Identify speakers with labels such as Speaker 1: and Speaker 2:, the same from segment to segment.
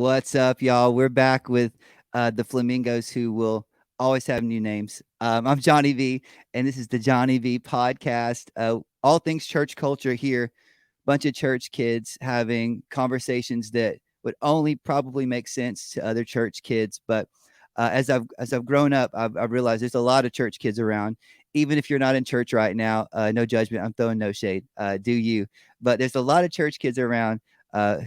Speaker 1: What's up, y'all? We're back with the Flamingos, who will always have new names. I'm Johnny V, and this is the Johnny V podcast. All things church culture here. Bunch of church kids having conversations that would only probably make sense to other church kids. But as I've grown up, I've realized there's a lot of church kids around. Even if you're not in church right now, no judgment. I'm throwing no shade. Do you? But there's a lot of church kids around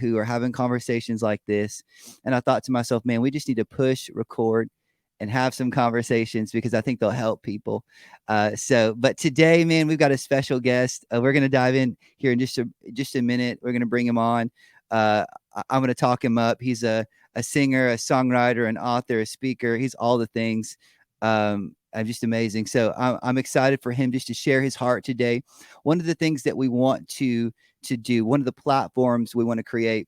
Speaker 1: who are having conversations like this. And I thought to myself, man, we just need to push record and have some conversations because I think they'll help people. But today, man, we've got a special guest. We're going to dive in here in just a minute. We're going to bring him on. I'm going to talk him up. He's a singer, a songwriter, an author, a speaker. He's all the things. I'm just amazing. So I'm excited for him just to share his heart today. One of the things that we want to do, one of the platforms we want to create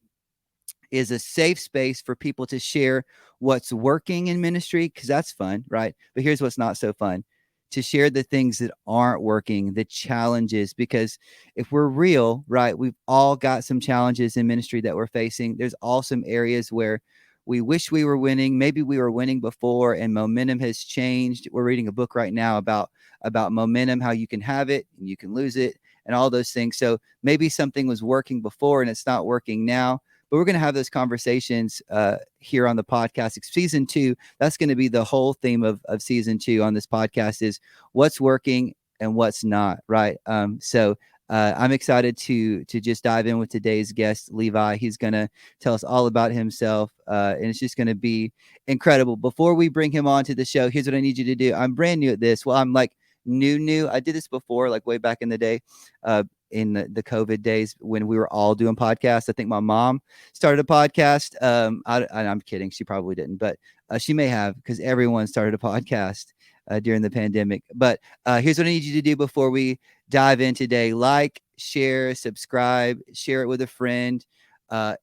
Speaker 1: is a safe space for people to share what's working in ministry, because that's fun, right? But here's what's not so fun: to share the things that aren't working, the challenges. Because if we're real, right, we've all got some challenges in ministry that we're facing. There's all some areas where we wish we were winning. Maybe we were winning before and momentum has changed. We're reading a book right now about momentum, how you can have it and you can lose it and all those things. So maybe something was working before and it's not working now. But we're going to have those conversations here on the podcast. Season 2, that's going to be the whole theme of season 2 on this podcast, is what's working and what's not, right? So I'm excited to just dive in with today's guest, Levi. He's going to tell us all about himself, and it's just going to be incredible. Before we bring him on to the show, here's what I need you to do. I'm brand new at this. Well, I'm like new. I did this before, like way back in the day. In the COVID days when we were all doing podcasts. I think my mom started a podcast. I'm kidding. She probably didn't, but she may have, because everyone started a podcast during the pandemic. But here's what I need you to do before we dive in today: like, share, subscribe, share it with a friend.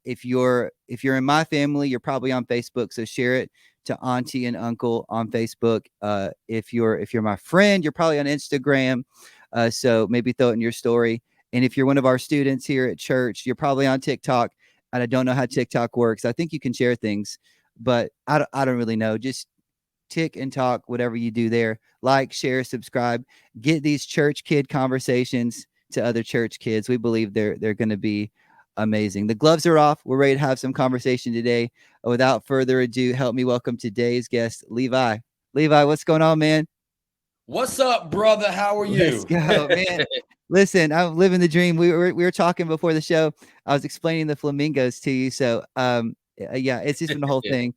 Speaker 1: If you're in my family, you're probably on Facebook, so share it to auntie and uncle on Facebook. If you're my friend, you're probably on Instagram. So maybe throw it in your story. And if you're one of our students here at church, you're probably on TikTok. And I don't know how TikTok works. I think you can share things, but I don't really know. Just tick and talk, whatever you do there. Like, share, subscribe. Get these church kid conversations to other church kids. We believe they're going to be amazing. The gloves are off. We're ready to have some conversation today. Without further ado, help me welcome today's guest, Levi. Levi, what's going on, man?
Speaker 2: What's up, brother? How are you?
Speaker 1: Let's go, man. Listen, I'm living the dream. We were talking before the show. I was explaining the flamingos to you. So, yeah, it's just been the whole thing.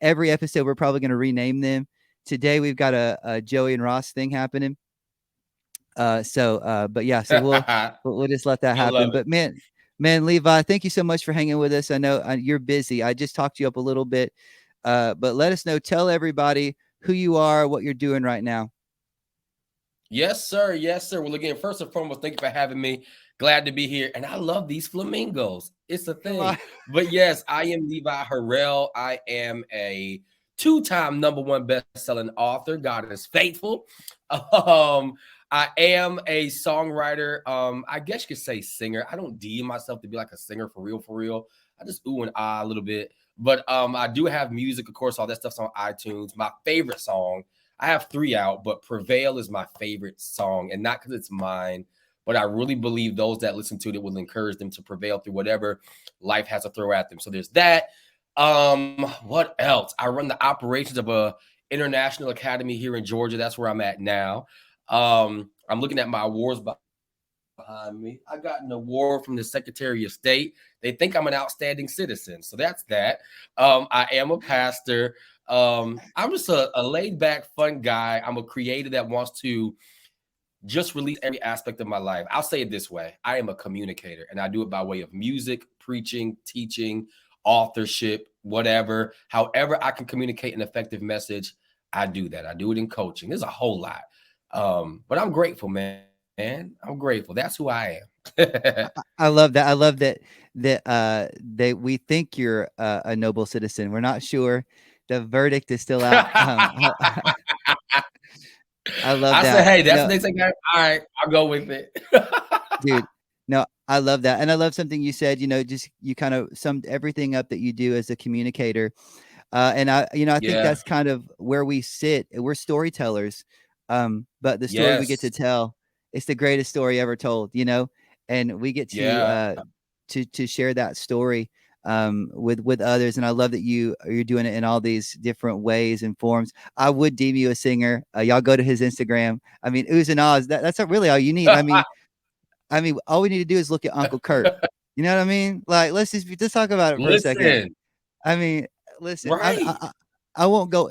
Speaker 1: Every episode, we're probably going to rename them. Today, we've got a Joey and Ross thing happening. But yeah, so we'll just let that happen. But man, Levi, thank you so much for hanging with us. I know you're busy. I just talked you up a little bit, but let us know. Tell everybody who you are, what you're doing right now.
Speaker 2: Yes, sir. Yes, sir. Well, again, first and foremost, thank you for having me. Glad to be here. And I love these flamingos. It's a thing. But yes, I am Levi Harrell. I am a 2-time #1 best-selling author. God is faithful. I am a songwriter. I guess you could say singer. I don't deem myself to be like a singer for real. I just ooh and ah a little bit. But I do have music, of course. All that stuff's on iTunes. My favorite song, I have 3 out, but Prevail is my favorite song, and not because it's mine, but I really believe those that listen to it will encourage them to prevail through whatever life has to throw at them. So there's that. What else? I run the operations of a international academy here in Georgia. That's where I'm at now. I'm looking at my awards behind me. I got an award from the Secretary of State. They think I'm an outstanding citizen. So that's that. I am a pastor. I'm just a laid back, fun guy. I'm a creator that wants to just release every aspect of my life. I'll say it this way: I am a communicator, and I do it by way of music, preaching, teaching, authorship, whatever. However I can communicate an effective message, I do that. I do it in coaching. There's a whole lot. But I'm grateful, man. I'm grateful. That's who I am.
Speaker 1: I love that. I love that we think you're a noble citizen. We're not sure. The verdict is still out. I love that.
Speaker 2: I said, hey, that's the next thing. All right, I'll go with it.
Speaker 1: Dude, No, I love that, and I love something you said. Just you kind of summed everything up that you do as a communicator. And I think
Speaker 2: Yeah.
Speaker 1: that's kind of where we sit. We're storytellers, but the story we get to
Speaker 2: Yes.
Speaker 1: tell, it's the greatest story ever told. And we get
Speaker 2: Yeah.
Speaker 1: to share that story with others. And I love that you're doing it in all these different ways and forms. I would deem you a singer. Y'all go to his Instagram. I mean, oohs and ahs. That's not really all you need. I mean, all we need to do is look at Uncle Kurt. You know what I mean? Like, let's talk about it for a second.
Speaker 2: Listen,
Speaker 1: I mean, listen,
Speaker 2: right.
Speaker 1: I won't go.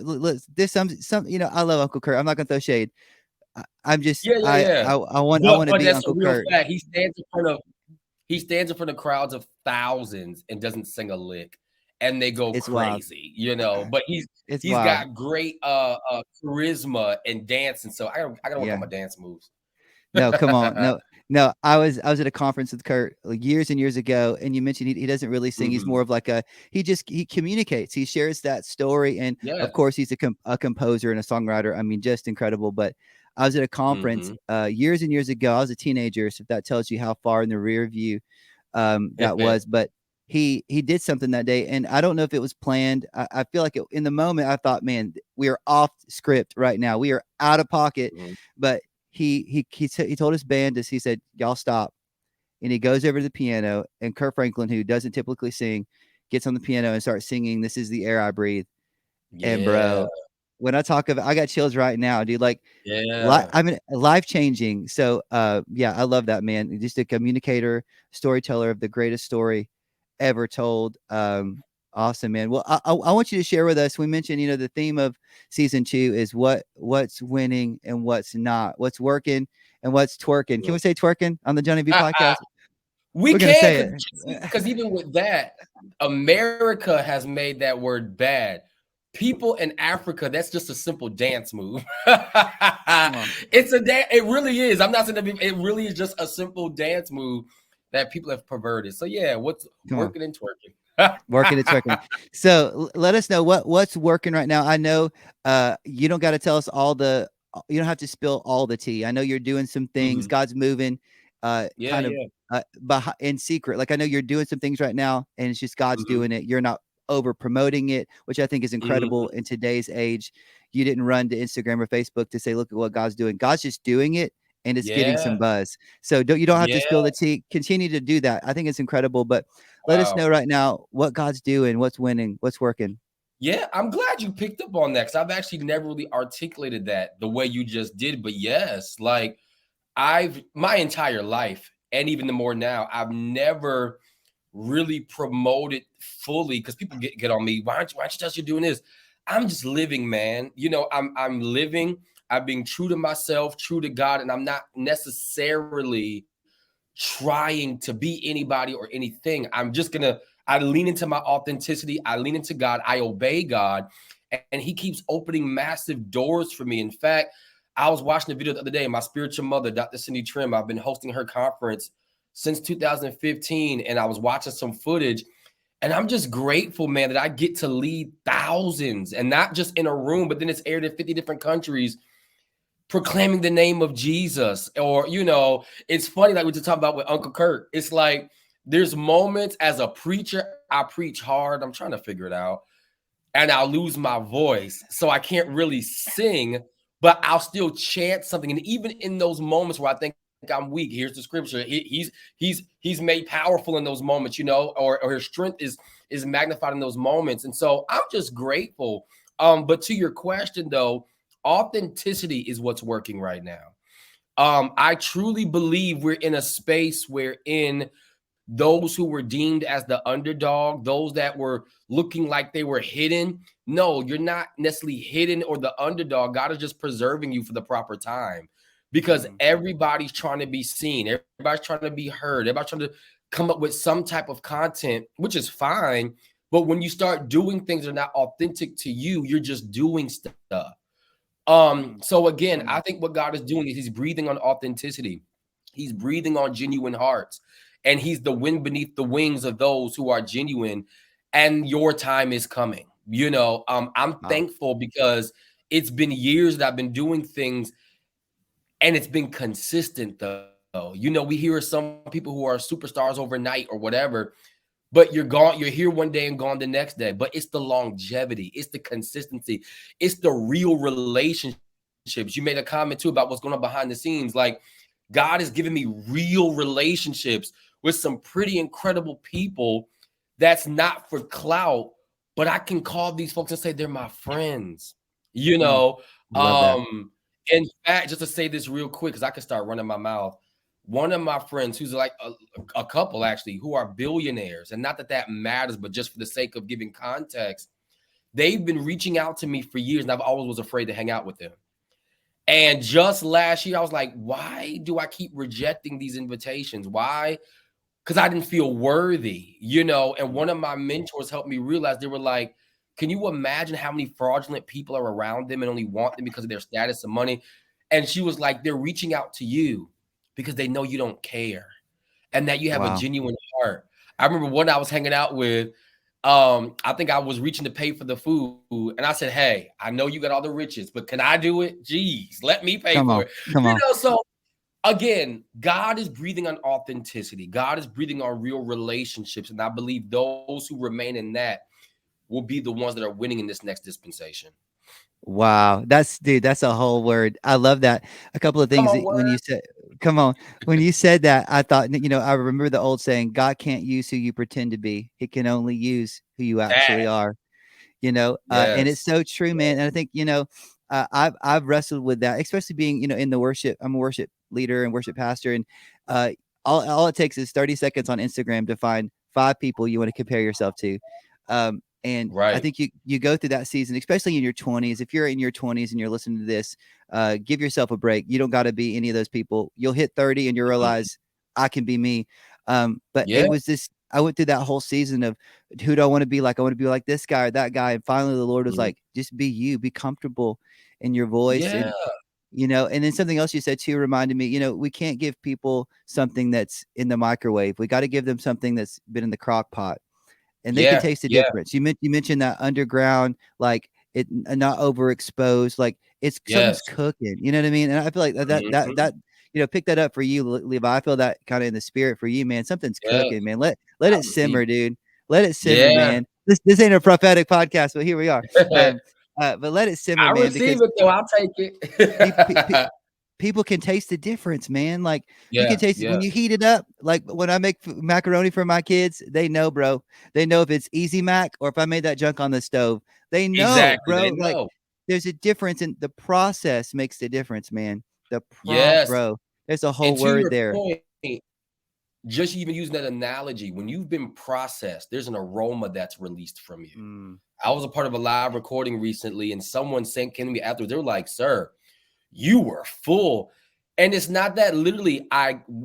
Speaker 1: There's some. I love Uncle Kurt. I'm not gonna throw shade. I'm just
Speaker 2: Yeah, yeah, yeah.
Speaker 1: I
Speaker 2: But
Speaker 1: want to
Speaker 2: but
Speaker 1: be
Speaker 2: that's a
Speaker 1: Uncle
Speaker 2: real
Speaker 1: Kurt.
Speaker 2: fact. He stands in front of crowds of thousands and doesn't sing a lick, and they go
Speaker 1: It's wild.
Speaker 2: crazy, you know. But he's
Speaker 1: It's
Speaker 2: he's
Speaker 1: wild.
Speaker 2: got great charisma and dancing. So I gotta work on
Speaker 1: Yeah.
Speaker 2: my dance moves.
Speaker 1: No, come on. No, no. I was at a conference with Kurt like years and years ago, and you mentioned he doesn't really sing. He's
Speaker 2: Mhm.
Speaker 1: more of like he communicates. He shares that story, and
Speaker 2: Yeah.
Speaker 1: of course he's a composer and a songwriter. I mean, just incredible. But I was at a conference
Speaker 2: Mhm.
Speaker 1: years and years ago. I was a teenager, so if that tells you how far in the rear view that was. But he did something that day, and I don't know if it was planned. I feel like in the moment I thought, man, we are off script right now. We are out of pocket.
Speaker 2: Mhm.
Speaker 1: But he told his band this. He said, "Y'all stop," and he goes over to the piano. And Kurt Franklin, who doesn't typically sing, gets on the piano and starts singing, "This is the air I breathe." And
Speaker 2: Yeah.
Speaker 1: bro, when I talk about, I got chills right now, dude. Like,
Speaker 2: Yeah.
Speaker 1: I mean, life changing. So, yeah, I love that man. Just a communicator, storyteller of the greatest story ever told. Awesome, man. Well, I want you to share with us. We mentioned, the theme of season 2 is what's winning and what's not, what's working and what's twerking. Can we say twerking on the Johnny V podcast?
Speaker 2: We
Speaker 1: We're gonna
Speaker 2: can,
Speaker 1: say
Speaker 2: because
Speaker 1: it.
Speaker 2: because even with that, America has made that word bad. People in Africa, that's just a simple dance move.
Speaker 1: Come on,
Speaker 2: It's a dance. It really is. I'm not saying it really is just a simple dance move that people have perverted. So yeah, what's
Speaker 1: come on.
Speaker 2: working and twerking?
Speaker 1: Working, it's working. So let us know what's working right now. I know you don't got to tell us you don't have to spill all the tea. I know you're doing some things.
Speaker 2: Mhm.
Speaker 1: God's moving
Speaker 2: Yeah,
Speaker 1: kind of
Speaker 2: yeah.
Speaker 1: in secret. Like I know you're doing some things right now and it's just God's
Speaker 2: Mhm.
Speaker 1: doing it. You're not over promoting it, which I think is
Speaker 2: Mhm.
Speaker 1: incredible in today's age. You didn't run to Instagram or Facebook to say, look at what God's doing. God's just doing it and it's getting some
Speaker 2: Yeah.
Speaker 1: buzz. So you don't have to
Speaker 2: Yeah.
Speaker 1: spill the tea. Continue to do that. I think it's incredible. But let us
Speaker 2: Wow.
Speaker 1: know right now what God's doing, what's winning, what's working.
Speaker 2: Yeah, I'm glad you picked up on that because I've actually never really articulated that the way you just did. But yes, like I've my entire life, and even the more now, I've never really promoted fully because people get on me. Why don't you tell us you're doing this? I'm just living, man. I'm living. I'm being true to myself, true to God, and I'm not necessarily trying to be anybody or anything. I lean into my authenticity. I lean into God. I obey God. And He keeps opening massive doors for me. In fact, I was watching a video the other day. My spiritual mother, Dr. Cindy Trim, I've been hosting her conference since 2015. And I was watching some footage. And I'm just grateful, man, that I get to lead thousands and not just in a room, but then it's aired in 50 different countries proclaiming the name of Jesus. Or, it's funny, like we just talked about with Uncle Kurt. It's like there's moments as a preacher, I preach hard. I'm trying to figure it out. And I'll lose my voice. So I can't really sing, but I'll still chant something. And even in those moments where I think I'm weak, here's the scripture. He's made powerful in those moments, or his strength is magnified in those moments. And so I'm just grateful. But to your question though, authenticity is what's working right now. I truly believe we're in a space wherein those who were deemed as the underdog, those that were looking like they were hidden. No, you're not necessarily hidden or the underdog. God is just preserving you for the proper time because
Speaker 1: Mm,
Speaker 2: everybody's trying to be seen. Everybody's trying to be heard. Everybody's trying to come up with some type of content, which is fine. But when you start doing things that are not authentic to you, you're just doing stuff.
Speaker 1: mm,
Speaker 2: So again, I
Speaker 1: mm.
Speaker 2: think what God is doing is He's breathing on authenticity. He's breathing on genuine hearts, and He's the wind beneath the wings of those who are genuine. And your time is coming. I'm
Speaker 1: Wow.
Speaker 2: thankful because it's been years that I've been doing things, and it's been consistent though. We hear of some people who are superstars overnight or whatever, but you're gone. You're here one day and gone the next day. But it's the longevity, it's the consistency, it's the real relationships. You made a comment too about what's going on behind the scenes. Like, God has given me real relationships with some pretty incredible people that's not for clout, but I can call these folks and say they're my friends. You
Speaker 1: Mm,
Speaker 2: know,
Speaker 1: love that.
Speaker 2: in fact, just to say this real quick, because I can start running my mouth. One of my friends, who's like a couple actually, who are billionaires, and not that that matters, but just for the sake of giving context, they've been reaching out to me for years, and I've always was afraid to hang out with them. And just last year, I was like, why do I keep rejecting these invitations? Why? Because I didn't feel worthy, And
Speaker 1: Mm,
Speaker 2: one of my mentors helped me realize, they were like, can you imagine how many fraudulent people are around them and only want them because of their status and money? And she was like, they're reaching out to you because they know you don't care and that you have a
Speaker 1: wow.
Speaker 2: genuine heart. I remember one I was hanging out with. I think I was reaching to pay for the food, and I said, "Hey, I know you got all the riches, but can I do it? Jeez, let me pay
Speaker 1: Come
Speaker 2: for
Speaker 1: on.
Speaker 2: it."
Speaker 1: Come on.
Speaker 2: So again, God is breathing on authenticity. God is breathing on real relationships, and I believe those who remain in that will be the ones that are winning in this next dispensation.
Speaker 1: Wow, dude, that's a whole word. I love that. A couple of
Speaker 2: Come
Speaker 1: things
Speaker 2: on,
Speaker 1: that when
Speaker 2: word.
Speaker 1: you said, come on, when you said that, I thought, I remember the old saying, God can't use who you pretend to be. He can only use who you
Speaker 2: That
Speaker 1: actually are. And it's
Speaker 2: yes,
Speaker 1: so true, man. And I think, I've wrestled with that, especially being, in the worship. I'm a worship leader and worship pastor, and uh, all it takes is 30 seconds on Instagram to find 5 people you want to compare yourself to. And I
Speaker 2: right.
Speaker 1: think you go through that season, especially in your 20s. If you're in your 20s and you're listening to this, give yourself a break. You don't got to be any of those people. You'll hit 30 and you realize I can be me. But
Speaker 2: Yeah,
Speaker 1: it was this. I went through that whole season of who do I want to be like? I want to be like this guy or that guy. And finally, the Lord was
Speaker 2: mhm,
Speaker 1: like, just be you, be comfortable in your voice.
Speaker 2: yeah,
Speaker 1: And then something else you said too reminded me, we can't give people something that's in the microwave. We got to give them something that's been in the crock pot and they can
Speaker 2: yeah,
Speaker 1: taste the
Speaker 2: yeah,
Speaker 1: difference. You mentioned that underground, like it not overexposed, like it's something's
Speaker 2: yes.
Speaker 1: cooking. You know what I mean? And I feel like
Speaker 2: Mhm.
Speaker 1: pick that up for you, Levi. I feel that kind of in the spirit for you, man. Something's
Speaker 2: Yes,
Speaker 1: cooking, man. Let
Speaker 2: I
Speaker 1: it
Speaker 2: receive
Speaker 1: simmer,
Speaker 2: it.
Speaker 1: dude. Let it simmer,
Speaker 2: Yeah.
Speaker 1: man. This ain't a prophetic podcast, but here we are. But let it simmer,
Speaker 2: I
Speaker 1: man, because
Speaker 2: receive it though, I'll take
Speaker 1: pe- pe- pe-
Speaker 2: it.
Speaker 1: people can taste the difference, man. Like you can
Speaker 2: Yeah,
Speaker 1: taste it
Speaker 2: yeah,
Speaker 1: when you heat it up. Like when I make macaroni for my kids, they know, bro. They know if it's easy mac or if I made that junk on the stove. They know,
Speaker 2: exactly, they
Speaker 1: bro. Like
Speaker 2: know.
Speaker 1: there's a difference in the process makes the difference, man.
Speaker 2: Yes,
Speaker 1: Bro. There's a
Speaker 2: and
Speaker 1: whole
Speaker 2: to
Speaker 1: word
Speaker 2: your
Speaker 1: there.
Speaker 2: point, just even using that analogy, when you've been processed, there's an aroma that's released from you.
Speaker 1: Mm,
Speaker 2: I was a part of a live recording recently, and someone came to me afterwards. They were like, "Sir, you were full." And it's not that literally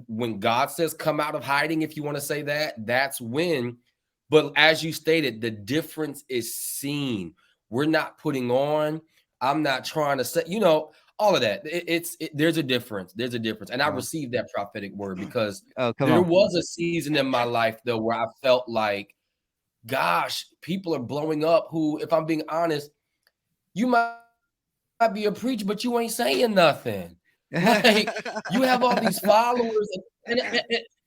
Speaker 2: when God says come out of hiding, if you want to say that, that's when. But as you stated, the difference is seen. We're not putting on. I'm not trying to say, all of that. There's a difference. There's a difference. And I
Speaker 1: wow.
Speaker 2: received that prophetic word because
Speaker 1: Oh, come
Speaker 2: there
Speaker 1: on.
Speaker 2: was a season in my life though where I felt like, gosh, people are blowing up who, if I'm being honest, you might be a preacher, but you ain't saying nothing. Like, you have all these followers, and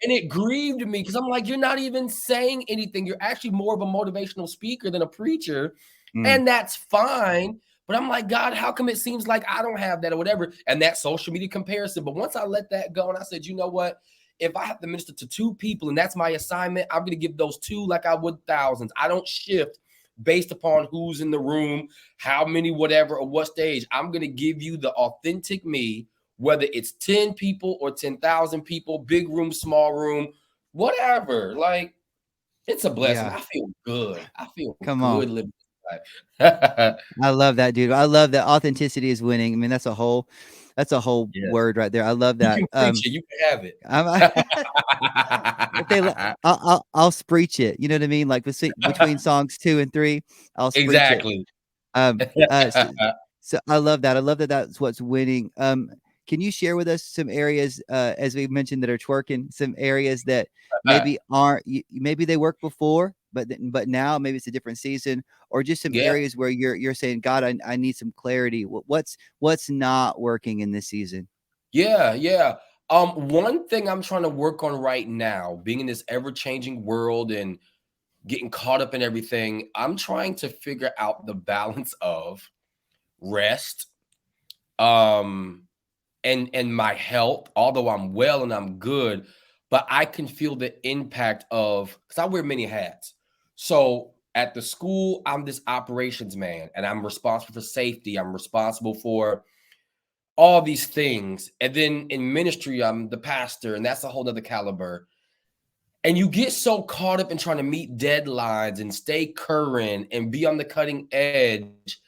Speaker 2: it grieved me because I'm like, you're not even saying anything. You're actually more of a motivational speaker than a preacher,
Speaker 1: Mm,
Speaker 2: and that's fine. But I'm like, God, how come it seems like I don't have that or whatever? And that social media comparison. But once I let that go and I said, you know what? If I have to minister to 2 people and that's my assignment, I'm going to give those 2 like I would thousands. I don't shift based upon who's in the room, how many, whatever, or what stage. I'm going to give you the authentic me, whether it's 10 people or 10,000 people, big room, small room, whatever. Like, it's a blessing.
Speaker 1: yeah.
Speaker 2: I feel good. I feel
Speaker 1: Come
Speaker 2: good
Speaker 1: on.
Speaker 2: living this life.
Speaker 1: I love that, dude. I love that authenticity is winning. I mean, that's a whole
Speaker 2: Yes.
Speaker 1: word right there. I love
Speaker 2: You
Speaker 1: that.
Speaker 2: can preach it. You can have
Speaker 1: I'm if they let
Speaker 2: it.
Speaker 1: I'll spreach it. You know what I mean? Like between songs 2 and 3, I'll spreach it.
Speaker 2: Exactly.
Speaker 1: So I love that. I love that that's what's winning. Can you share with us some areas, as we mentioned, that are twerking, some areas that maybe aren't, maybe they worked before, but now maybe it's a different season, or just some
Speaker 2: Yeah.
Speaker 1: areas where you're saying, God, I need some clarity. What's not working in this season?
Speaker 2: Yeah. Yeah. One thing I'm trying to work on right now, being in this ever-changing world and getting caught up in everything, I'm trying to figure out the balance of rest, um, and my health, although I'm well and I'm good, but I can feel the impact of because I wear many hats. So at the school, I'm this operations man and I'm responsible for safety. I'm responsible for all these things. And then in ministry, I'm the pastor, and that's a whole other caliber. And you get so caught up in trying to meet deadlines and stay current and be on the cutting edge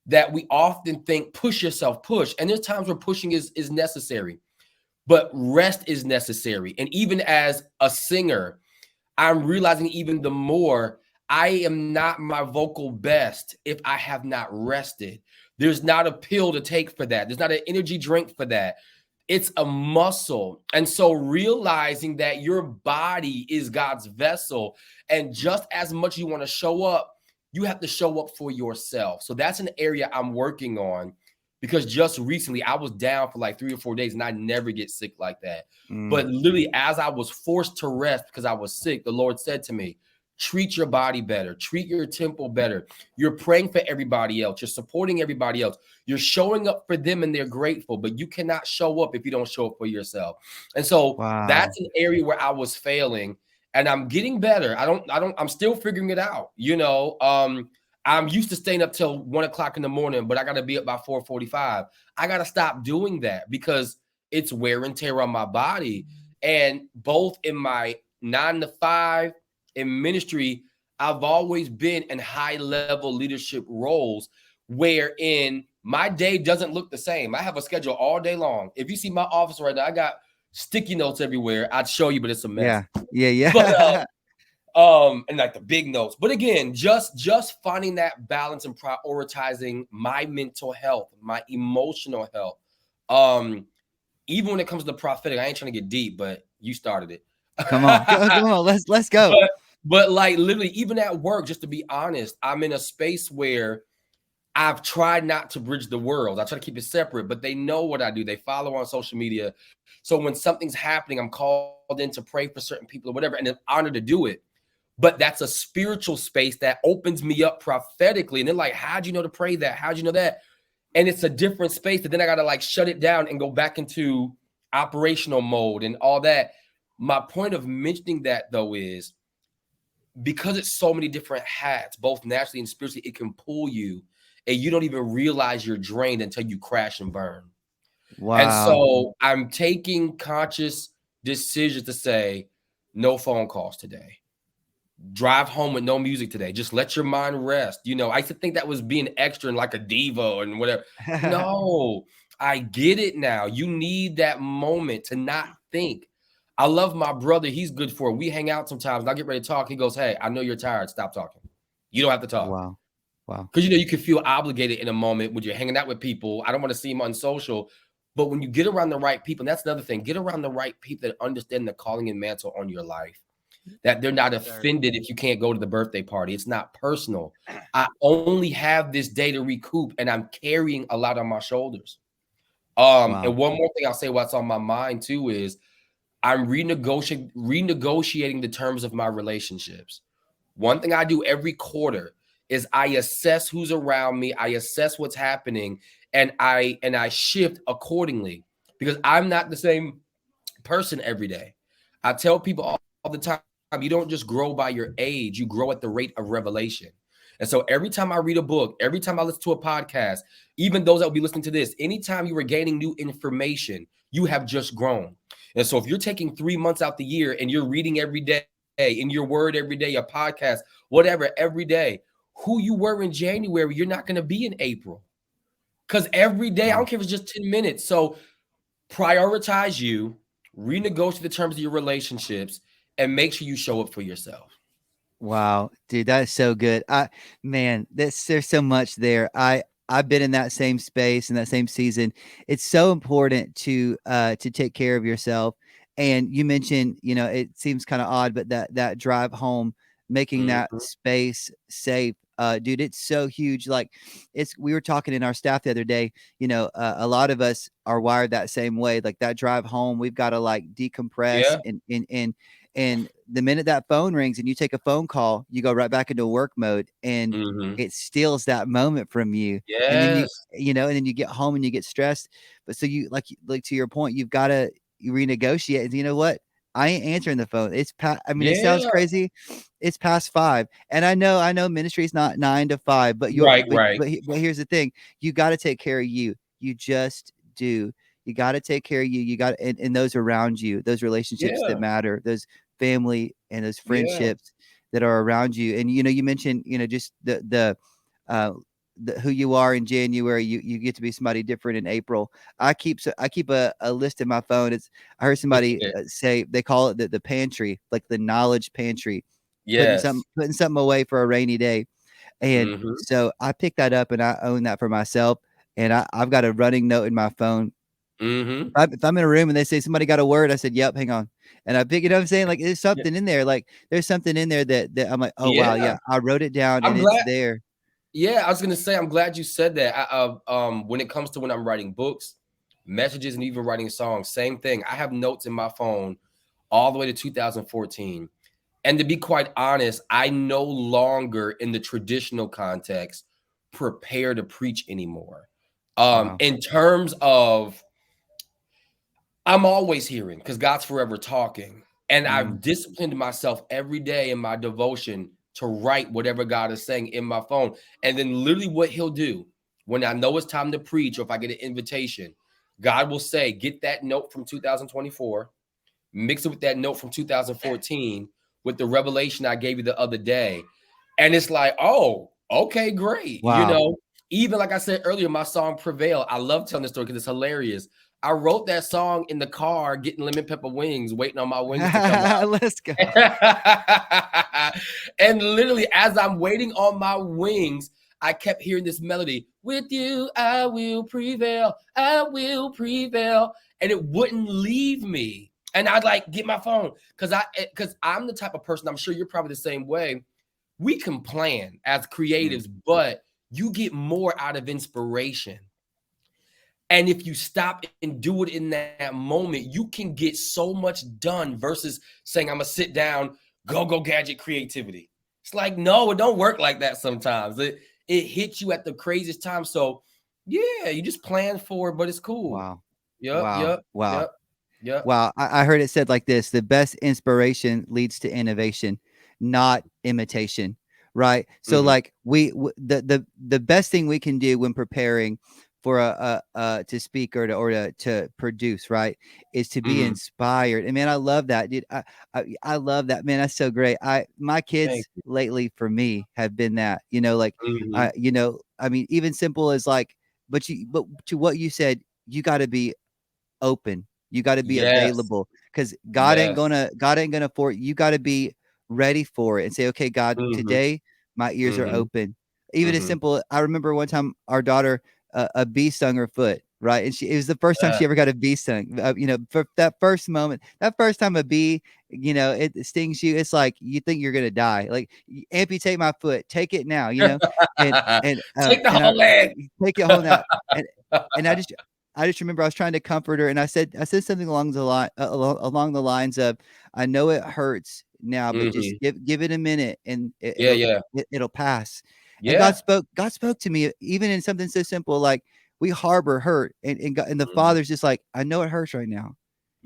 Speaker 2: that we often think push yourself, push. And there's times where pushing is necessary, but rest is necessary. And even as a singer, I'm realizing even the more I am not my vocal best if I have not rested. There's not a pill to take for that. There's not an energy drink for that. It's a muscle. And so realizing that your body is God's vessel, and just as much you want to show up, you have to show up for yourself. So that's an area I'm working on because just recently I was down for like 3 or 4 days and I never get sick like that.
Speaker 1: Mm.
Speaker 2: But literally, as I was forced to rest because I was sick, the Lord said to me, treat your body better, treat your temple better. You're praying for everybody else, you're supporting everybody else, you're showing up for them and they're grateful, but you cannot show up if you don't show up for yourself. And so
Speaker 1: Wow.
Speaker 2: that's an area where I was failing. And I'm getting better. I'm still figuring it out. I'm used to staying up till 1 o'clock in the morning, but I got to be up by 4:45. I got to stop doing that because it's wear and tear on my body. And both in my 9 to 5 in ministry, I've always been in high level leadership roles wherein my day doesn't look the same. I have a schedule all day long. If you see my office right now, I got sticky notes everywhere. I'd show you, but it's a mess.
Speaker 1: Yeah. Yeah.
Speaker 2: But
Speaker 1: Yeah.
Speaker 2: and like the big notes. But again, just finding that balance and prioritizing my mental health, my emotional health. Um, Even when it comes to the prophetic, I ain't trying to get deep, but you started it.
Speaker 1: Come on. Come on. Let's go.
Speaker 2: but like literally, even at work, just to be honest, I'm in a space where I've tried not to bridge the world. I try to keep it separate, but they know what I do. They follow on social media. So when something's happening, I'm called in to pray for certain people or whatever, and it's an honor to do it. But that's a spiritual space that opens me up prophetically. And they're like, how'd you know to pray that? How'd you know that? And it's a different space that then I got to like shut it down and go back into operational mode and all that. My point of mentioning that though is because it's so many different hats, both naturally and spiritually, it can pull you and you don't even realize you're drained until you crash and burn. And
Speaker 1: Wow.
Speaker 2: so I'm taking conscious decisions to say, no phone calls today. Drive home with no music today. Just let your mind rest. I used to think that was being extra and like a diva and whatever. No, I get it now. You need that moment to not think. I love my brother. He's good for it. We hang out sometimes. And I get ready to talk. He goes, hey, I know you're tired. Stop talking. You don't have to talk.
Speaker 1: Wow. Wow.
Speaker 2: Because, you can feel obligated in a moment when you're hanging out with people. I don't want to see them on social. But when you get around the right people, and that's another thing, get around the right people that understand the calling and mantle on your life, that they're not offended if you can't go to the birthday party. It's not personal. I only have this day to recoup, and I'm carrying a lot on my shoulders.
Speaker 1: Wow.
Speaker 2: And one more thing I'll say what's on my mind too is I'm renegotiating the terms of my relationships. One thing I do every quarter is I assess who's around me, I assess what's happening, and I shift accordingly because I'm not the same person every day. I tell people all the time, you don't just grow by your age, you grow at the rate of revelation. And so every time I read a book, every time I listen to a podcast, even those that will be listening to this, anytime you are gaining new information, you have just grown. And so if you're taking 3 months out the year and you're reading every day, in your word every day, a podcast, whatever, every day, who you were in January, you're not going to be in April. Because every day, I
Speaker 1: Wow.
Speaker 2: don't care if it's just 10 minutes. So prioritize you, renegotiate the terms of your relationships, and make sure you show up for yourself.
Speaker 1: Wow, dude, that's so good. Man, there's so much there. I've been in that same space in that same season. It's so important to take care of yourself. And you mentioned, it seems kind of odd, but that drive home making that
Speaker 2: Mhm.
Speaker 1: space safe. Dude, it's so huge. Like, we were talking in our staff the other day. A lot of us are wired that same way. Like that drive home, we've got to like decompress,
Speaker 2: Yeah.
Speaker 1: and the minute that phone rings and you take a phone call, you go right back into work mode, and
Speaker 2: Mhm.
Speaker 1: it steals that moment from you. And then
Speaker 2: Yes.
Speaker 1: and then you get home and you get stressed. But so you like to your point, you've got to renegotiate. And you know what? I ain't answering the phone. It's past. I mean, it sounds
Speaker 2: Yeah.
Speaker 1: crazy. It's past 5, and I know ministry is not 9 to 5, but
Speaker 2: Right, right.
Speaker 1: but here's the thing: you got to take care of you. You just do. You got to take care of you. You got and those around you, those relationships that
Speaker 2: Yeah.
Speaker 1: matter, those family and those
Speaker 2: Yeah.
Speaker 1: friendships that are around you. And you mentioned just uh, who you are in January. You get to be somebody different in April. I keep a list in my phone. I heard somebody say they call it the pantry, like the knowledge pantry,
Speaker 2: Yes.
Speaker 1: putting something away for a rainy day. And
Speaker 2: Mhm.
Speaker 1: so I picked that up and I own that for myself. And I've got a running note in my phone.
Speaker 2: Mhm.
Speaker 1: If I'm in a room and they say somebody got a word, I said, "Yep, hang on," and I pick it up. I'm saying, like, there's
Speaker 2: Yeah.
Speaker 1: something in there. Like there's something in there that I'm like, oh wow,
Speaker 2: Yeah.
Speaker 1: yeah, I wrote it down and
Speaker 2: I'm
Speaker 1: it's
Speaker 2: glad.
Speaker 1: there.
Speaker 2: Yeah, I was gonna say, I'm glad you said that. When it comes to when I'm writing books, messages, and even writing songs, same thing. I have notes in my phone all the way to 2014. And to be quite honest, I no longer, in the traditional context, prepare to preach anymore.
Speaker 1: Wow.
Speaker 2: In terms of, I'm always hearing because God's forever talking. And I've
Speaker 1: Mm,
Speaker 2: disciplined myself every day in my devotion to write whatever God is saying in my phone. And then literally what he'll do when I know it's time to preach, or if I get an invitation, God will say, get that note from 2024, mix it with that note from 2014 with the revelation I gave you the other day. And it's like, oh, okay, great.
Speaker 1: wow.
Speaker 2: Even like I said earlier, my song Prevail, I love telling this story because it's hilarious. I wrote that song in the car, getting lemon pepper wings, waiting on my wings to come
Speaker 1: Let's go.
Speaker 2: out. And literally, as I'm waiting on my wings, I kept hearing this melody. With you, I will prevail. I will prevail. And it wouldn't leave me. And I'd like get my phone because I'm the type of person, I'm sure you're probably the same way. We can plan as
Speaker 1: Mm,
Speaker 2: creatives, but you get more out of inspiration. And if you stop and do it in that moment, you can get so much done versus saying, I'm going to sit down, go gadget creativity. It's like, no, it don't work like that sometimes. It hits you at the craziest time. So, yeah, you just plan for it, but it's cool.
Speaker 1: wow.
Speaker 2: Yep,
Speaker 1: Wow.
Speaker 2: yep,
Speaker 1: Wow.
Speaker 2: yep, yep.
Speaker 1: Wow, I heard it said like this: the best inspiration leads to innovation, not imitation. Right. So,
Speaker 2: Mhm,
Speaker 1: like the best thing we can do when preparing for to speak or to produce, right, is to be
Speaker 2: mhm.
Speaker 1: inspired. And man, I love that, dude. I love that, man. That's so great. My
Speaker 2: Thank
Speaker 1: kids
Speaker 2: you.
Speaker 1: lately for me have been that. Like
Speaker 2: Mhm.
Speaker 1: I mean, even simple as like, but to what you said, you got to be open. You got to be
Speaker 2: Yes,
Speaker 1: available because
Speaker 2: yes.
Speaker 1: God ain't gonna for you. Got to be ready for it and say, okay, God,
Speaker 2: Mhm,
Speaker 1: today my ears are
Speaker 2: mhm,
Speaker 1: open. Even as
Speaker 2: mhm.
Speaker 1: simple, I remember one time our daughter a bee stung her foot. Right, and it was the first time
Speaker 2: Yeah.
Speaker 1: she ever got a bee stung. For that first moment, that first time a bee, it stings you. It's like you think you're gonna die. Like amputate my foot, take it now.
Speaker 2: Take the
Speaker 1: And I
Speaker 2: whole leg.
Speaker 1: take it home now. And and I just remember I was trying to comfort her, and I said something along the lines of, "I know it hurts now, but just
Speaker 2: Mhm.
Speaker 1: give it a minute, and
Speaker 2: Yeah, yeah.
Speaker 1: it'll pass." And
Speaker 2: Yeah.
Speaker 1: God spoke to me even in something so simple like we harbor hurt, and the
Speaker 2: Mhm.
Speaker 1: Father's just like, "I know it hurts right now.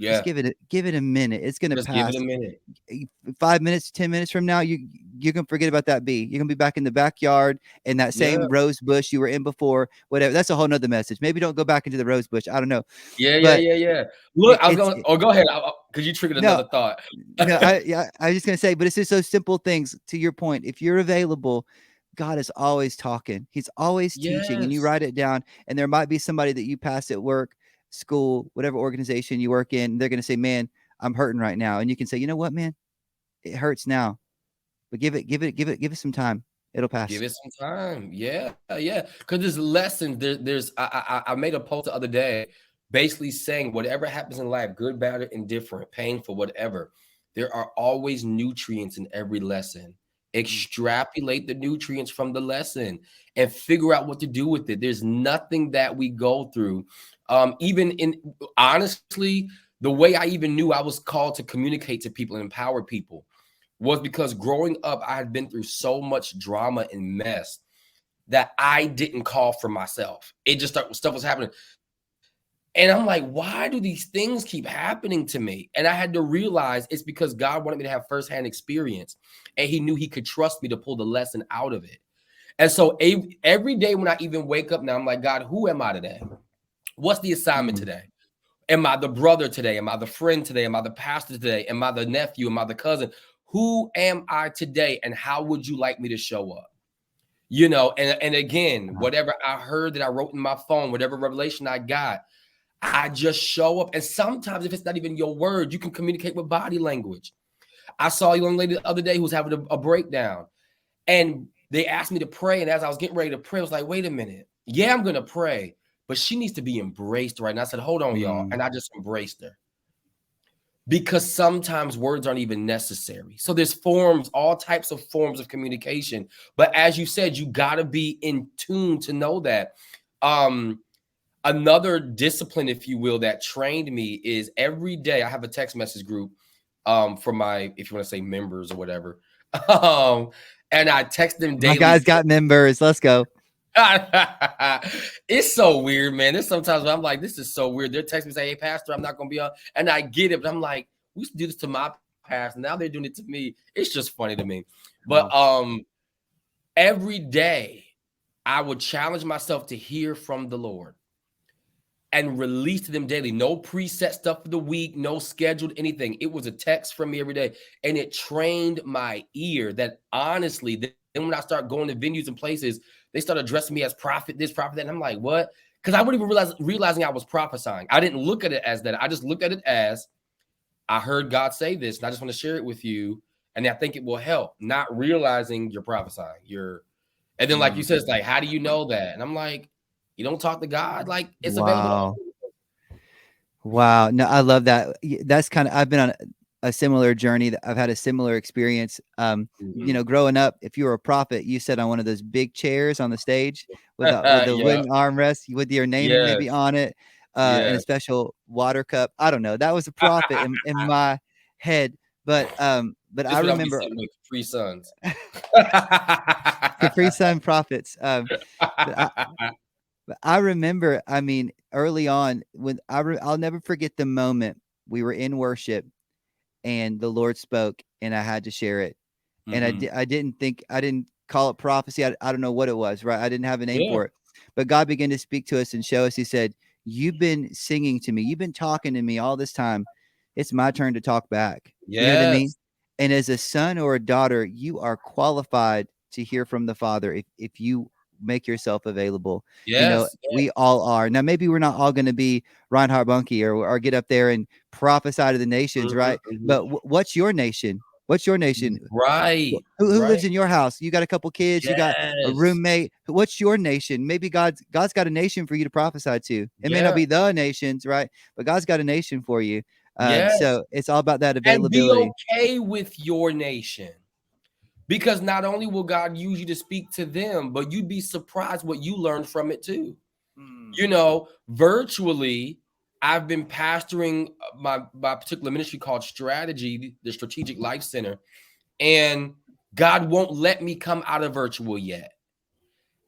Speaker 1: Just
Speaker 2: Yeah.
Speaker 1: give it a minute. It's gonna
Speaker 2: Just give it
Speaker 1: pass.
Speaker 2: a minute.
Speaker 1: 5 minutes, 10 minutes from now, you can forget about that bee. You're gonna be back in the backyard in that
Speaker 2: Yeah.
Speaker 1: same rose bush you were in before. Whatever. That's a whole nother message. Maybe don't go back into the rose bush. I don't know,
Speaker 2: Yeah, yeah,
Speaker 1: but
Speaker 2: yeah, yeah. Look, I was
Speaker 1: it's
Speaker 2: going, oh, go ahead. 'Cause you triggered
Speaker 1: no,
Speaker 2: another thought.
Speaker 1: no. I was just gonna say, but it's just those simple things. To your point, if you're available, God is always talking. He's always teaching, and you
Speaker 2: Yes.
Speaker 1: write it down. And there might be somebody that you pass at work, school, whatever organization you work in. They're gonna say, "Man, I'm hurting right now," and you can say, "You know what, man? It hurts now. But give it some time. It'll
Speaker 2: Give
Speaker 1: pass."
Speaker 2: it some time. Yeah, yeah. Because there's lessons. There's I made a post the other day basically saying whatever happens in life, good, bad, or indifferent, painful, whatever, there are always nutrients in every lesson.
Speaker 1: Mm.
Speaker 2: extrapolate the nutrients from the lesson, and figure out what to do with it. There's nothing that we go through. Even in honestly, the way I even knew I was called to communicate to people and empower people was because growing up, I had been through so much drama and mess that I didn't call for myself. It just stuff was happening. And I'm like, why do these things keep happening to me? And I had to realize it's because God wanted me to have firsthand experience. And he knew he could trust me to pull the lesson out of it. And so every day when I even wake up now, I'm like, God, who am I today? What's the assignment
Speaker 1: Mm.
Speaker 2: today? Am I the brother today? Am I the friend today? Am I the pastor today? Am I the nephew? Am I the cousin? Who am I today? And how would you like me to show up? And again,
Speaker 1: Wow.
Speaker 2: whatever I heard that I wrote in my phone, whatever revelation I got, I just show up. And sometimes, if it's not even your word, you can communicate with body language. I saw a young lady the other day who was having a breakdown, and they asked me to pray. And as I was getting ready to pray, I was like, wait a minute. Yeah, I'm going to pray, but she needs to be embraced right now. I said, hold on, y'all.
Speaker 1: Mm.
Speaker 2: And I just embraced her because sometimes words aren't even necessary. So there's forms, all types of forms of communication. But as you said, you got to be in tune to know that. Another discipline, if you will, that trained me is every day I have a text message group for my, if you want to say members or whatever. Um, and I text them
Speaker 1: My
Speaker 2: daily.
Speaker 1: guys got members. Let's go.
Speaker 2: It's so weird, man. There's sometimes I'm like, this is so weird. They're texting me say, hey, Pastor, I'm not gonna be on. And I get it, but I'm like, we used to do this to my past. Now they're doing it to me. It's just funny to me.
Speaker 1: Come
Speaker 2: But
Speaker 1: on.
Speaker 2: every day I would challenge myself to hear from the Lord and release to them daily. No preset stuff for the week, no scheduled anything. It was a text from me every day. And it trained my ear that honestly, then when I start going to venues and places, they start addressing me as prophet, this, prophet, that. And I'm like, what? Because I wouldn't even realizing I was prophesying. I didn't look at it as that. I just looked at it as I heard God say this, and I just want to share it with you. And I think it will help. Not realizing you're prophesying. And then, like you
Speaker 1: Mm.
Speaker 2: said, it's like, how do you know that? And I'm like, you don't talk to God. Like, it's available to
Speaker 1: Wow. Wow. No, I love that. That's kind of, I've been on a similar journey. That I've had a similar experience.
Speaker 2: Mhm.
Speaker 1: Growing up, if you were a prophet, you sat on one of those big chairs on the stage with the
Speaker 2: Yeah.
Speaker 1: wooden armrest with your name maybe
Speaker 2: Yes.
Speaker 1: on it, and a
Speaker 2: Yes.
Speaker 1: special water cup. I don't know. That was a prophet in my head. But I
Speaker 2: This what I'll be
Speaker 1: remember
Speaker 2: sitting with Capri Suns.
Speaker 1: Capri Sun prophets. But I remember, I mean, early on when I'll never forget the moment we were in worship and the Lord spoke and I had to share it. And
Speaker 2: Mhm.
Speaker 1: I didn't call it prophecy. I don't know what it was, right? I didn't have a name
Speaker 2: Yeah.
Speaker 1: for it. But God began to speak to us and show us. He said, "You've been singing to me. You've been talking to me all this time. It's my turn to talk back." You know what I mean?
Speaker 2: Yes.
Speaker 1: And as a son or a daughter, you are qualified to hear from the Father if you make yourself available.
Speaker 2: Yes.
Speaker 1: We all are. Now, maybe we're not all going to be Reinhard Bunke or get up there and prophesy to the nations,
Speaker 2: Mhm,
Speaker 1: right?
Speaker 2: mhm.
Speaker 1: But what's your nation? What's your nation?
Speaker 2: Right.
Speaker 1: Who
Speaker 2: Right.
Speaker 1: lives in your house? You got a couple kids, you got a
Speaker 2: Yes.
Speaker 1: roommate. What's your nation? Maybe God's got a nation for you to prophesy to. It may not
Speaker 2: Yeah.
Speaker 1: be the nations, right? But God's got a nation for you.
Speaker 2: Yes.
Speaker 1: So it's all about that
Speaker 2: And be
Speaker 1: availability.
Speaker 2: okay with your nation. Because not only will God use you to speak to them, but you'd be surprised what you learned from it too.
Speaker 1: Mm.
Speaker 2: Virtually, I've been pastoring my particular ministry called Strategy, the Strategic Life Center, and God won't let me come out of virtual yet.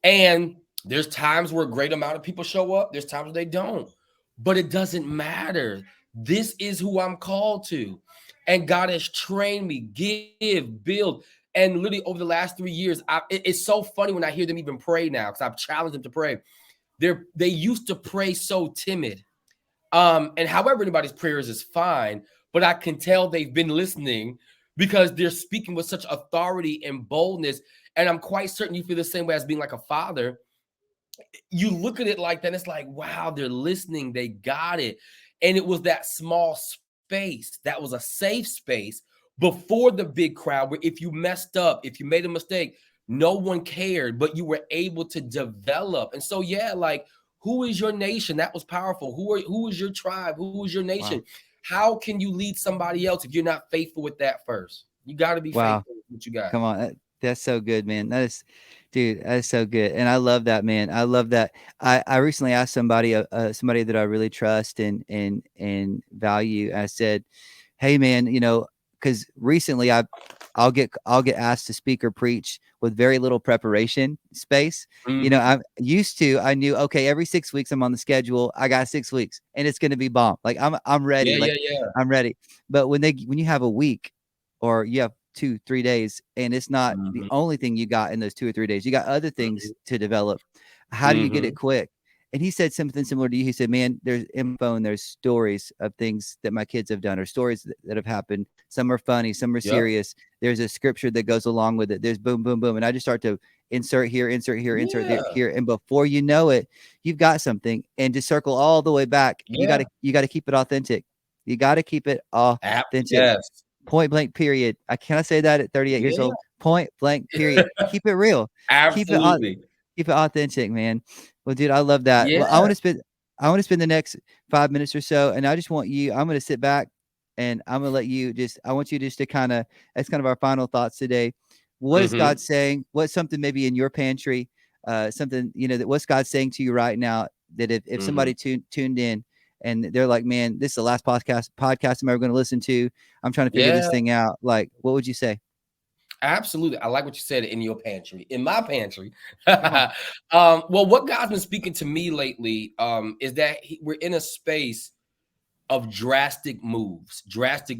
Speaker 2: And there's times where a great amount of people show up, there's times where they don't, but it doesn't matter. This is who I'm called to. And God has trained me, give, build. And literally over the last 3 years, it's so funny when I hear them even pray now because I've challenged them to pray. They used to pray so timid. And however anybody's prayers is fine, but I can tell they've been listening because they're speaking with such authority and boldness. And I'm quite certain you feel the same way as being like a father. You look at it like that, it's like, wow, they're listening, they got it. And it was that small space that was a safe space before the big crowd where if you messed up, if you made a mistake, no one cared, but you were able to develop. And so, yeah, like, who is your nation? That was powerful. Who is your tribe? Who is your nation?
Speaker 1: Wow.
Speaker 2: How can you lead somebody else if you're not faithful with that first? You got to be
Speaker 1: Wow.
Speaker 2: faithful with what you got.
Speaker 1: Come on. That's so good, man. That is, dude, that is so good, and I love that, man. I love that. I recently asked somebody, somebody that I really trust and value. I said, "Hey, man, because recently I'll get asked to speak or preach with very little preparation space.
Speaker 2: Mhm.
Speaker 1: I knew, okay, every 6 weeks I'm on the schedule. I got 6 weeks, and it's going to be bomb. Like I'm ready.
Speaker 2: Yeah,
Speaker 1: Like
Speaker 2: yeah, yeah.
Speaker 1: I'm ready. But when you have a week, or you have 2-3 days, and it's not the
Speaker 2: Mhm,
Speaker 1: only thing you got in those 2 or 3 days, you got other things
Speaker 2: mhm,
Speaker 1: to develop. How do you get it
Speaker 2: mhm.
Speaker 1: quick? And he said something similar to you. He said, "Man, there's in my phone, there's stories of things that my kids have done, or stories that have happened. Some are funny, some are
Speaker 2: Yep.
Speaker 1: serious. There's a scripture that goes along with it. There's boom, boom, boom." And I just start to insert here, insert here, insert there,
Speaker 2: Yeah,
Speaker 1: here, and before you know it, you've got something. And to circle all the way back,
Speaker 2: yeah.
Speaker 1: you got to keep it authentic. You got to keep it authentic.
Speaker 2: Yes.
Speaker 1: Point blank, period. Can I say that at 38 years
Speaker 2: Yeah.
Speaker 1: old? Point blank, period. Keep it real. Keep it au
Speaker 2: Absolutely.
Speaker 1: keep it authentic, man. Well, dude, I love that. Well,
Speaker 2: Yeah.
Speaker 1: I wanna spend the next 5 minutes or so, and I just want you I'm gonna sit back, and I'm gonna let you just I want you just to kinda as kind of our final thoughts today. What is God
Speaker 2: Mhm,
Speaker 1: saying? What's something maybe in your pantry, something, that what's God saying to you right now, that if
Speaker 2: mhm.
Speaker 1: somebody tuned in and they're like, "Man, this is the last podcast I'm ever gonna listen to. I'm trying to figure this
Speaker 2: Yeah.
Speaker 1: thing out." Like, what would you say?
Speaker 2: Absolutely. I like what you said in your pantry. In my pantry.
Speaker 1: Come on.
Speaker 2: Well, what God's been speaking to me lately, is that we're in a space of drastic moves, drastic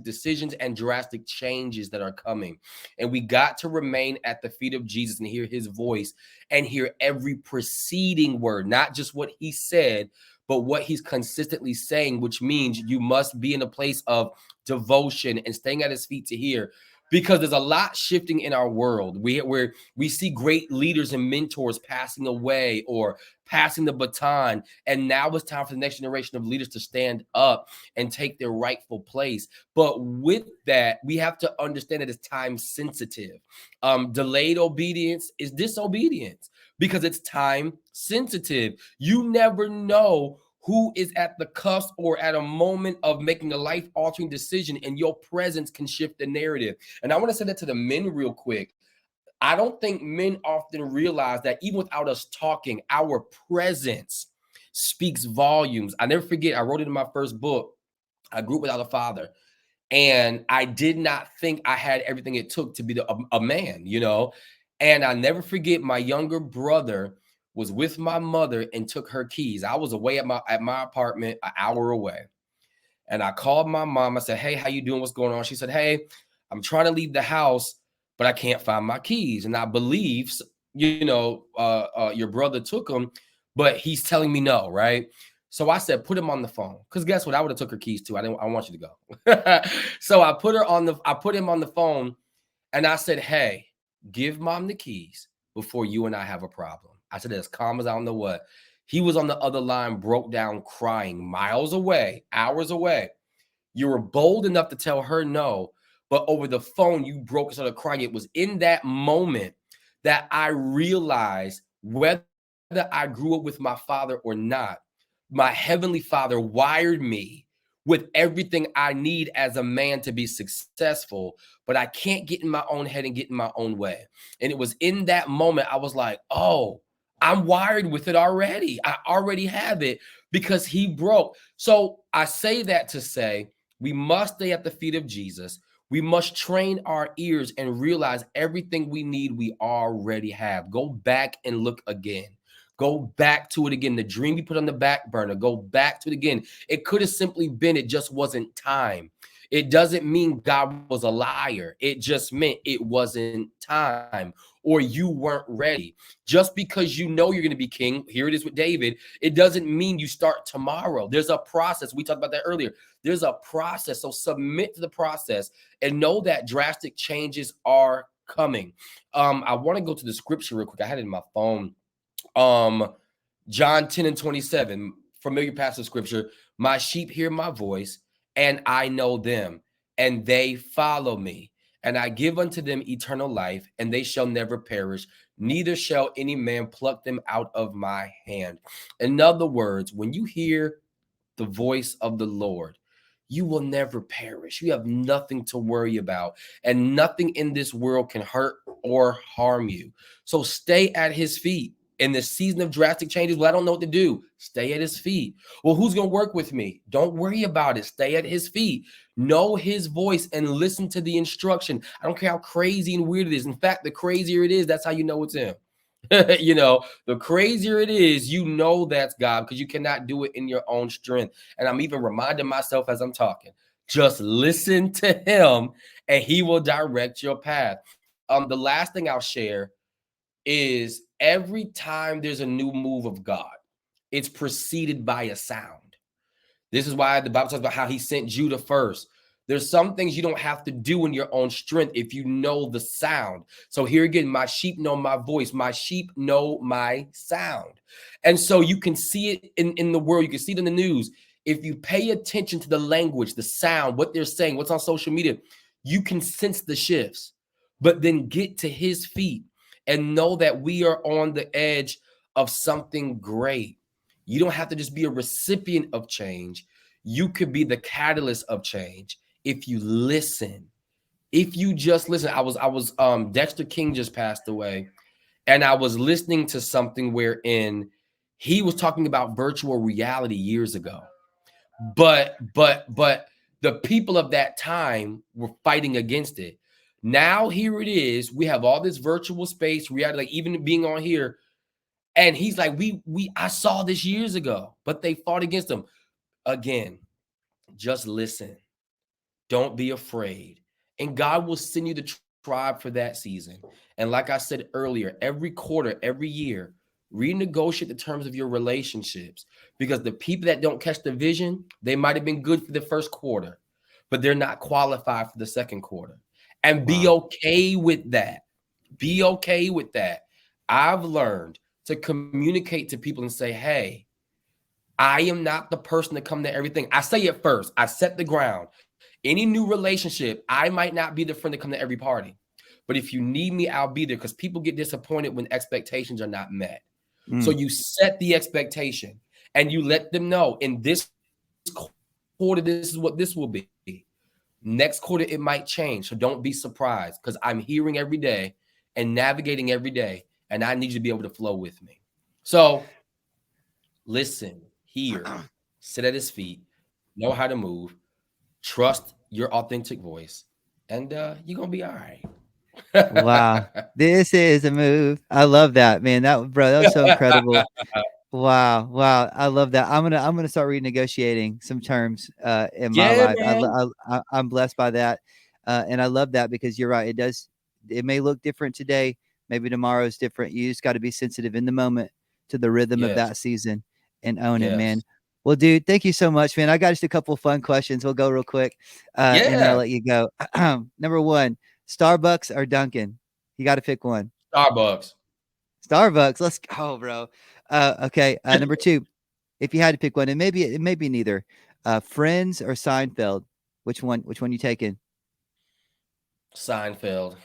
Speaker 2: decisions, and drastic changes that are coming. And we got to remain at the feet of Jesus and hear his voice and hear every preceding word, not just what he said, but what he's consistently saying, which means you must be in a place of devotion and staying at his feet to hear. Because there's a lot shifting in our world. We see great leaders and mentors passing away or passing the baton, and now it's time for the next generation of leaders to stand up and take their rightful place. But with that, we have to understand that it's time sensitive. Delayed obedience is disobedience because it's time sensitive. You never know who is at the cusp or at a moment of making a life altering decision, and your presence can shift the narrative. And I want to say that to the men real quick. I don't think men often realize that even without us talking, our presence speaks volumes. I never forget, I wrote it in my first book. I grew up without a father, and I did not think I had everything it took to be a man, you know? And I never forget, my younger brother was with my mother and took her keys. I was away at my apartment, an hour away. And I called my mom. I said, "Hey, how you doing? What's going on?" She said, "Hey, I'm trying to leave the house, but I can't find my keys. And I believe, your brother took them, but he's telling me no, right?" So I said, "Put him on the phone." Because guess what? I would have took her keys too. I want you to go. So I put him on the phone, and I said, "Hey, give mom the keys before you and I have a problem." I said it as calm as I don't know what. He was on the other line, broke down, crying, miles away, hours away. You were bold enough to tell her no, but over the phone, you broke and started crying. It was in that moment that I realized, whether I grew up with my father or not, my heavenly father wired me with everything I need as a man to be successful, but I can't get in my own head and get in my own way. And it was in that moment I was like, oh, I'm wired with it already. I already have it because he broke. So I say that to say, we must stay at the feet of Jesus. We must train our ears and realize everything we need, we already have. Go back and look again. Go back to it again. The dream you put on the back burner, go back to it again. It could have simply been, it just wasn't time. It doesn't mean God was a liar. It just meant it wasn't time or you weren't ready. Just because you know you're going to be king, here it is with David, it doesn't mean you start tomorrow. There's a process. We talked about that earlier. There's a process. So submit to the process and know that drastic changes are coming. I want to go to the scripture real quick. I had it in my phone. Um, John 10 and 27, familiar passage of scripture. My sheep hear my voice, and I know them, and they follow me. And I give unto them eternal life, and they shall never perish, neither shall any man pluck them out of my hand. In other words, when you hear the voice of the Lord, you will never perish. You have nothing to worry about, and nothing in this world can hurt or harm you. So stay at his feet. In this season of drastic changes, well, I don't know what to do. Stay at his feet. Well, who's going to work with me? Don't worry about it. Stay at his feet. Know his voice and listen to the instruction. I don't care how crazy and weird it is. In fact, the crazier it is, that's how you know it's him. The crazier it is, that's God, because you cannot do it in your own strength. And I'm even reminding myself as I'm talking, just listen to him and he will direct your path. The last thing I'll share is every time there's a new move of God, it's preceded by a sound. This is why the Bible talks about how he sent Judah first. There's some things you don't have to do in your own strength if you know the sound. So here again, my sheep know my voice. My sheep know my sound. And so you can see it in the world. You can see it in the news. If you pay attention to the language, the sound, what they're saying, what's on social media, you can sense the shifts. But then get to his feet and know that we are on the edge of something great. You don't have to just be a recipient of change. You could be the catalyst of change if you listen. If you just listen. I was Dexter King just passed away, and I was listening to something wherein he was talking about virtual reality years ago. But the people of that time were fighting against it. Now here it is. We have all this virtual space, reality, like even being on here. And he's like, I saw this years ago, but they fought against him. Again, just listen. Don't be afraid. And God will send you the tribe for that season. And like I said earlier, every quarter, every year, renegotiate the terms of your relationships, because the people that don't catch the vision, they might have been good for the first quarter, but they're not qualified for the second quarter. And be
Speaker 1: Wow.
Speaker 2: okay with that. Be okay with that. I've learned to communicate to people and say, hey, I am not the person to come to everything. I say it first. I set the ground. Any new relationship, I might not be the friend to come to every party. But if you need me, I'll be there, because people get disappointed when expectations are not met. So
Speaker 1: Mm.
Speaker 2: you set the expectation and you let them know in this quarter, this is what this will be. Next quarter, it might change. So don't be surprised, because I'm hearing every day and navigating every day, and I need you to be able to flow with me. So listen, hear, sit at his feet, know how to move, trust your authentic voice, and you're going to be all
Speaker 1: Wow.
Speaker 2: right.
Speaker 1: This is a move. I love that, man. Bro, that was so incredible. Wow, wow, I love that. I'm gonna start renegotiating some terms in my
Speaker 2: Yeah,
Speaker 1: life.
Speaker 2: man.
Speaker 1: I'm blessed by that, and I love that because you're right. It may look different today. Maybe tomorrow is different. You just got to be sensitive in the moment to the rhythm of
Speaker 2: Yes.
Speaker 1: that season and own it, man.
Speaker 2: Yes.
Speaker 1: Well, dude, thank you so much, man. I got just a couple fun questions. We'll go real quick, and then I'll
Speaker 2: Yeah.
Speaker 1: let you go. Number one, Starbucks or Dunkin'? You got to pick one.
Speaker 2: Starbucks.
Speaker 1: Starbucks. Let's go, bro. Okay. Number two, if you had to pick one, and maybe it may be neither. Friends or Seinfeld? Which one you taking?
Speaker 2: Seinfeld.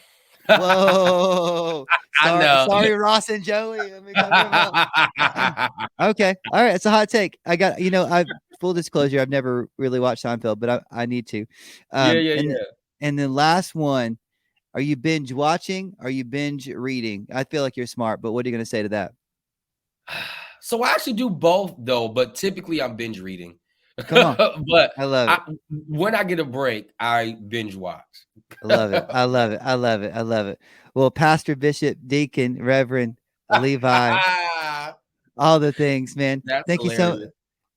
Speaker 1: Whoa.
Speaker 2: I know.
Speaker 1: Sorry, Ross and Joey. Let me cut them out. Okay. All right. It's a hot take. I full disclosure, I've never really watched Seinfeld, but I need to.
Speaker 2: Yeah,
Speaker 1: Um,
Speaker 2: yeah,
Speaker 1: and
Speaker 2: yeah.
Speaker 1: and then last one, are you binge watching? Are you binge reading? I feel like you're smart, but what are you gonna say to that?
Speaker 2: So I actually do both though, but typically I'm binge reading.
Speaker 1: Come on.
Speaker 2: But
Speaker 1: I love
Speaker 2: I,
Speaker 1: it.
Speaker 2: when I get a break, I binge watch.
Speaker 1: I love it. I love it. I love it. I love it. Well, Pastor, Bishop, Deacon, Reverend, Levi, all the things, man.
Speaker 2: That's
Speaker 1: Thank you so
Speaker 2: hilarious.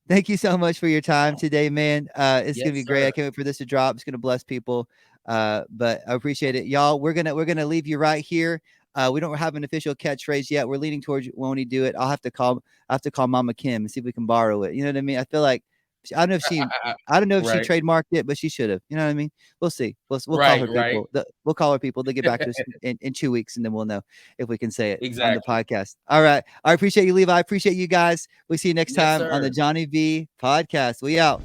Speaker 1: Thank you so much for your time today, man. It's gonna
Speaker 2: Yes,
Speaker 1: be great. I
Speaker 2: sir.
Speaker 1: can't wait for this to drop. It's gonna bless people. But I appreciate it, y'all. We're gonna leave you right here. We don't have an official catchphrase yet. We're leaning towards when we do it. I have to call Mama Kim and see if we can borrow it. You know what I mean? I feel like I don't know if she I don't know if she
Speaker 2: Right.
Speaker 1: trademarked it, but she should have. You know what I mean? We'll see. We'll call
Speaker 2: Right,
Speaker 1: her
Speaker 2: right.
Speaker 1: people. We'll call her people. They'll get back to us in 2 weeks, and then we'll know if we can say it on the
Speaker 2: Exactly.
Speaker 1: podcast. All right. I appreciate you, Levi. I appreciate you guys. We'll see you next
Speaker 2: Yes,
Speaker 1: time on the
Speaker 2: sir.
Speaker 1: Johnny V podcast. We out.